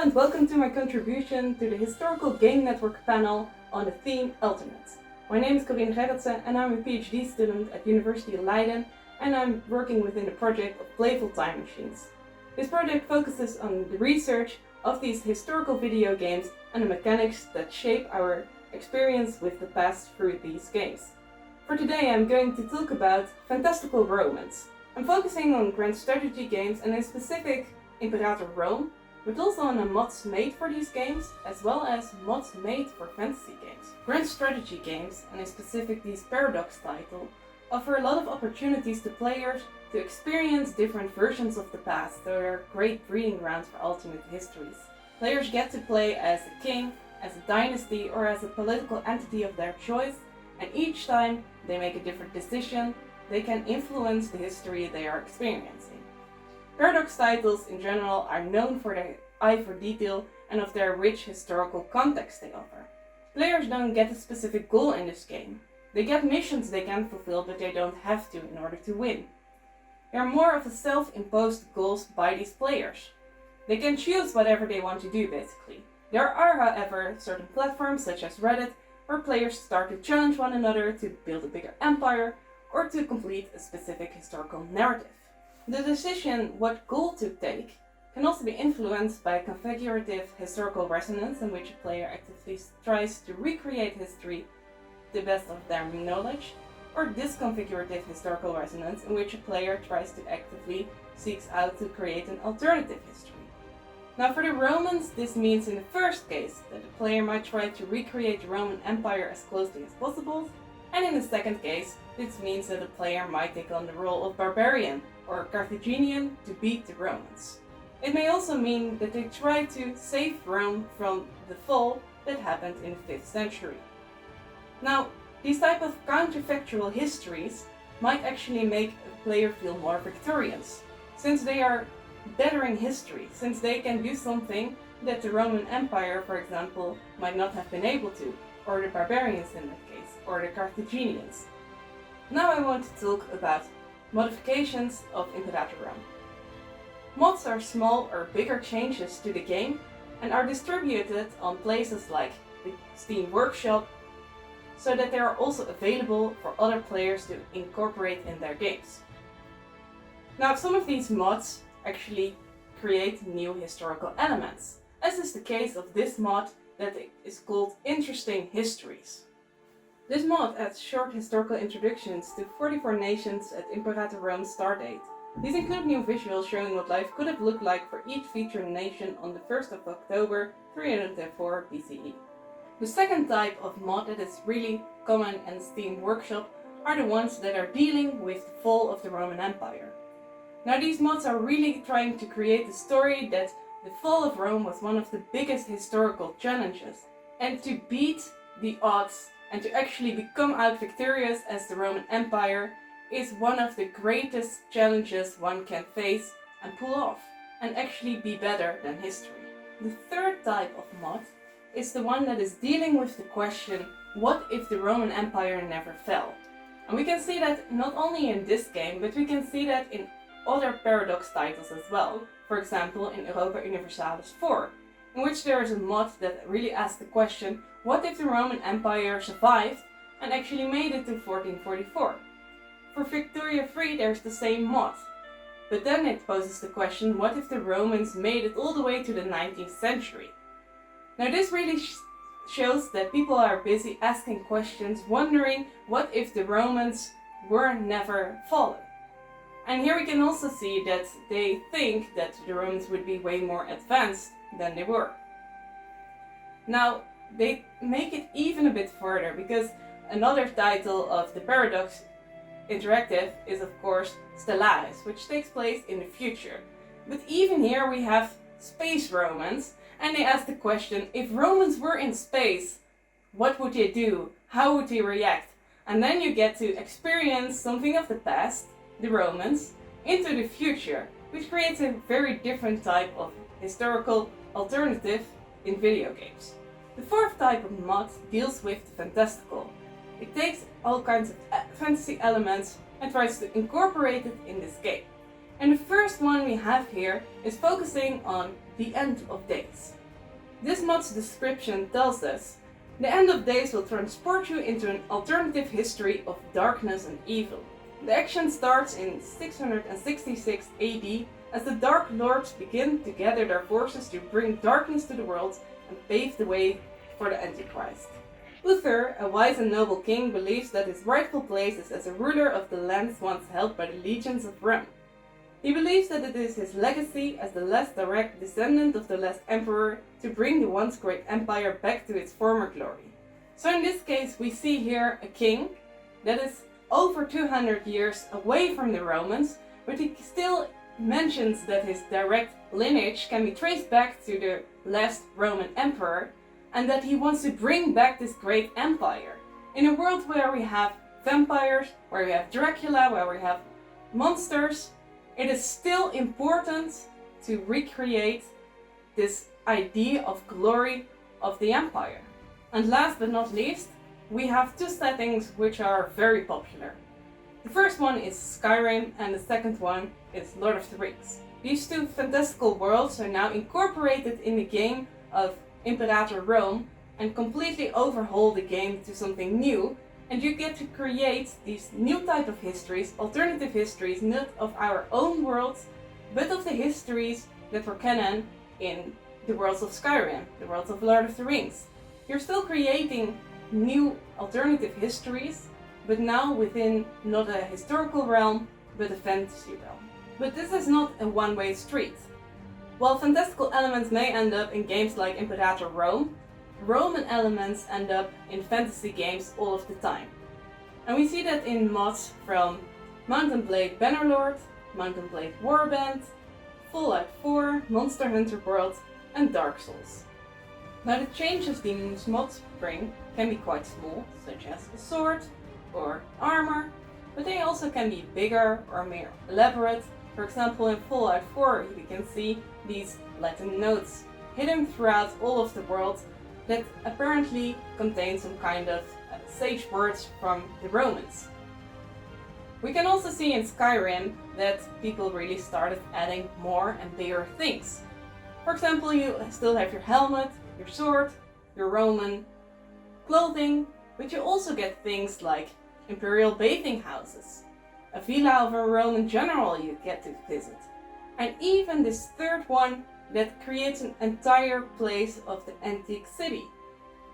and welcome to my contribution to the Historical Game Network panel on the theme Ultimates. My name is Corine Gerritsen and I'm a PhD student at University of Leiden, and I'm working within the project of Playful Time Machines. This project focuses on the research of these historical video games and the mechanics that shape our experience with the past through these games. For today I'm going to talk about Fantastical Romance. I'm focusing on grand strategy games and in specific Imperator Rome, but also on the mods made for these games, as well as mods made for fantasy games. Grand strategy games, and in specific these Paradox title, offer a lot of opportunities to players to experience different versions of the past. They're great breeding grounds for alternate histories. Players get to play as a king, as a dynasty, or as a political entity of their choice, and each time they make a different decision, they can influence the history they are experiencing. Paradox titles in general are known for their eye for detail and of their rich historical context they offer. Players don't get a specific goal in this game. They get missions they can fulfill, but they don't have to in order to win. They are more of a self-imposed goals by these players. They can choose whatever they want to do basically. There are, however, certain platforms such as Reddit where players start to challenge one another to build a bigger empire or to complete a specific historical narrative. The decision what goal to take can also be influenced by configurative historical resonance, in which a player actively tries to recreate history to the best of their knowledge, or disconfigurative historical resonance, in which a player tries to actively seeks out to create an alternative history. Now for the Romans, this means in the first case that the player might try to recreate the Roman Empire as closely as possible, and in the second case, this means that the player might take on the role of barbarian or Carthaginian to beat the Romans. It may also mean that they try to save Rome from the fall that happened in the 5th century. Now, these type of counterfactual histories might actually make a player feel more victorious, since they are bettering history, since they can do something that the Roman Empire, for example, might not have been able to, or the barbarians in that case, or the Carthaginians. Now I want to talk about modifications of Imperator Rome. Mods are small or bigger changes to the game and are distributed on places like the Steam Workshop, so that they are also available for other players to incorporate in their games. Now some of these mods actually create new historical elements, as is the case of this mod that is called Interesting Histories. This mod adds short historical introductions to 44 nations at Imperator Rome's stardate. These include new visuals showing what life could have looked like for each featured nation on the 1st of October 304 BCE. The second type of mod that is really common in Steam Workshop are the ones that are dealing with the fall of the Roman Empire. Now these mods are really trying to create a story that the fall of Rome was one of the biggest historical challenges, and to beat the odds and to actually become out victorious as the Roman Empire is one of the greatest challenges one can face and pull off, and actually be better than history. The third type of mod is the one that is dealing with the question, what if the Roman Empire never fell? And we can see that not only in this game, but we can see that in other Paradox titles as well. For example, in Europa Universalis 4, in which there is a mod that really asks the question, what if the Roman Empire survived and actually made it to 1444? For Victoria 3 there's the same mod, but then it poses the question, what if the Romans made it all the way to the 19th century? Now this really shows that people are busy asking questions, wondering what if the Romans were never fallen. And here we can also see that they think that the Romans would be way more advanced than they were. Now, they make it even a bit further, because another title of the Paradox Interactive is of course Stellaris, which takes place in the future. But even here we have space Romans, and they ask the question, if Romans were in space, what would they do? How would they react? And then you get to experience something of the past, the Romans, into the future, which creates a very different type of historical alternative in video games. The fourth type of mod deals with the fantastical. It takes all kinds of fantasy elements and tries to incorporate it in this game. And the first one we have here is focusing on the end of days. This mod's description tells us, the end of days will transport you into an alternative history of darkness and evil. The action starts in 666 AD as the Dark Lords begin to gather their forces to bring darkness to the world and pave the way for the Antichrist. Uther, a wise and noble king, believes that his rightful place is as a ruler of the lands once held by the legions of Rome. He believes that it is his legacy as the last direct descendant of the last emperor to bring the once great empire back to its former glory. So in this case we see here a king that is over 200 years away from the Romans, but he still mentions that his direct lineage can be traced back to the last Roman emperor, and that he wants to bring back this great empire. In a world where we have vampires, where we have Dracula, where we have monsters, it is still important to recreate this idea of glory of the empire. And last but not least, we have two settings which are very popular. The first one is Skyrim and the second one is Lord of the Rings. These two fantastical worlds are now incorporated in the game of Imperator Rome and completely overhaul the game to something new, and you get to create these new type of histories, alternative histories, not of our own worlds, but of the histories that were canon in the worlds of Skyrim, the worlds of Lord of the Rings. You're still creating new alternative histories, but now within not a historical realm, but a fantasy realm. But this is not a one-way street. While fantastical elements may end up in games like Imperator Rome, Roman elements end up in fantasy games all of the time. And we see that in mods from Mount & Blade Bannerlord, Mount & Blade Warband, Fallout 4, Monster Hunter World, and Dark Souls. Now the changes these mods bring can be quite small, such as a sword or armor, but they also can be bigger or more elaborate. For example, in Fallout 4 we can see these Latin notes hidden throughout all of the world that apparently contain some kind of sage words from the Romans. We can also see in Skyrim that people really started adding more and bigger things. For example, you still have your helmet, your sword, your Roman clothing, but you also get things like imperial bathing houses, a villa of a Roman general you get to visit, and even this third one that creates an entire place of the antique city.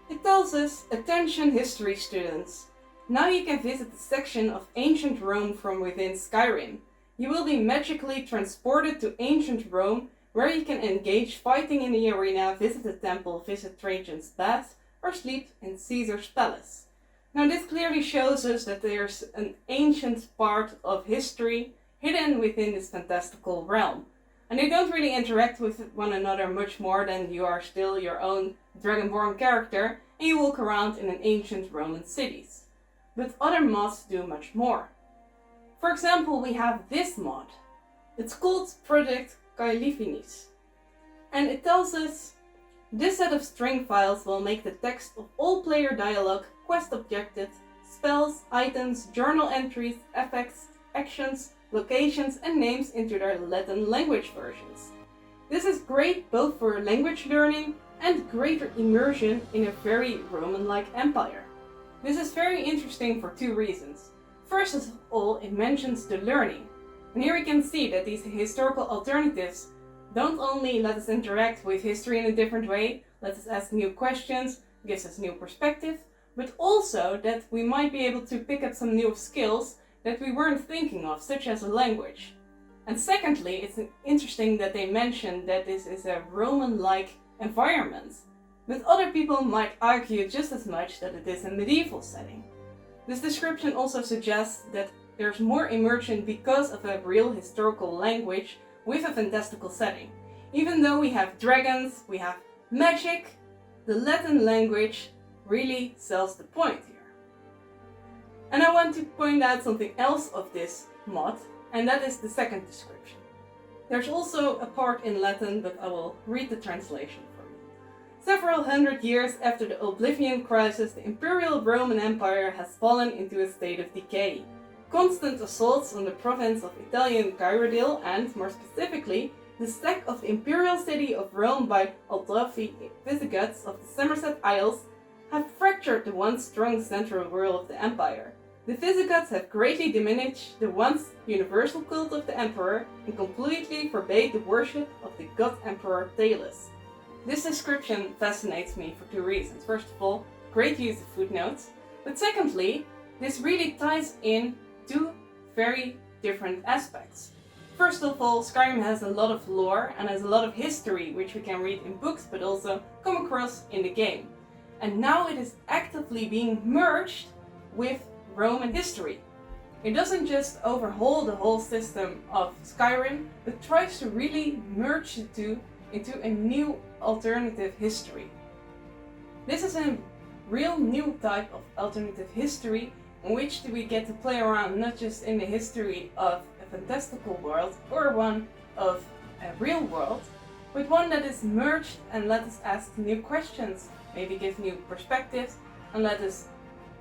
It tells us, attention history students, now you can visit the section of ancient Rome from within Skyrim. You will be magically transported to ancient Rome, where you can engage fighting in the arena, visit the temple, visit Trajan's bath, or sleep in Caesar's palace. Now this clearly shows us that there's an ancient part of history hidden within this fantastical realm. And they don't really interact with one another much more than you are still your own dragonborn character and you walk around in an ancient Roman cities. But other mods do much more. For example, we have this mod. It's called Project Kailifinis. And it tells us, this set of string files will make the text of all player dialogue, quest objectives, spells, items, journal entries, effects, actions, locations and names into their Latin language versions. This is great both for language learning and greater immersion in a very Roman-like empire. This is very interesting for two reasons. First of all, it mentions the learning. And here we can see that these historical alternatives don't only let us interact with history in a different way, let us ask new questions, gives us new perspective, but also that we might be able to pick up some new skills that we weren't thinking of, such as a language. And secondly, it's interesting that they mention that this is a Roman-like environment, but other people might argue just as much that it is a medieval setting. This description also suggests that there's more immersion because of a real historical language with a fantastical setting. Even though we have dragons, we have magic, the Latin language really sells the point here. And I want to point out something else of this mod, and that is the second description. There's also a part in Latin, but I will read the translation for you. Several hundred years after the Oblivion Crisis, the Imperial Roman Empire has fallen into a state of decay. Constant assaults on the province of Italian Gyrodil and, more specifically, the sack of the imperial city of Rome by Aldrofi Visigoths of the Somerset Isles have fractured the once strong central rule of the empire. The Visigoths have greatly diminished the once universal cult of the emperor and completely forbade the worship of the god emperor Thales. This description fascinates me for two reasons. First of all, great use of footnotes, but secondly, this really ties in two very different aspects. First of all, Skyrim has a lot of lore and has a lot of history which we can read in books but also come across in the game. And now it is actively being merged with Roman history. It doesn't just overhaul the whole system of Skyrim, but tries to really merge the two into a new alternative history. This is a real new type of alternative history in which we get to play around not just in the history of a fantastical world or one of a real world, but one that is merged and let us ask new questions, maybe give new perspectives, and let us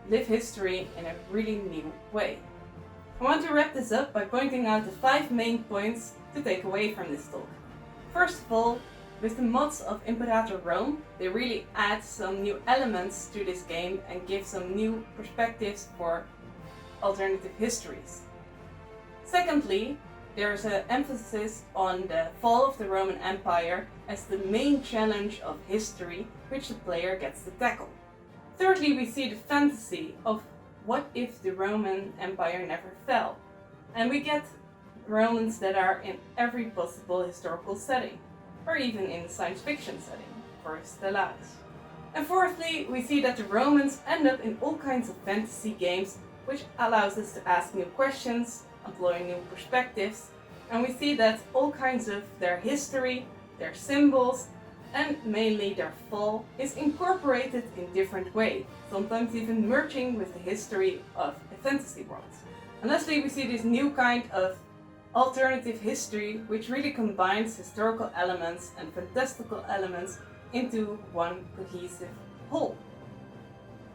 live history in a really new way. I want to wrap this up by pointing out the 5 main points to take away from this talk. First of all, with the mods of Imperator Rome, they really add some new elements to this game and give some new perspectives for alternative histories. Secondly, there's an emphasis on the fall of the Roman Empire as the main challenge of history which the player gets to tackle. Thirdly, we see the fantasy of what if the Roman Empire never fell, and we get Romans that are in every possible historical setting, or even in science fiction setting, for Stellaris. And fourthly, we see that the Romans end up in all kinds of fantasy games, which allows us to ask new questions, employ new perspectives, and we see that all kinds of their history, their symbols, and mainly their fall is incorporated in different ways, sometimes even merging with the history of a fantasy world. And lastly, we see this new kind of alternative history which really combines historical elements and fantastical elements into one cohesive whole.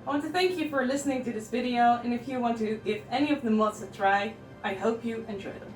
I want to thank you for listening to this video, and if you want to give any of the mods a try, I hope you enjoy them.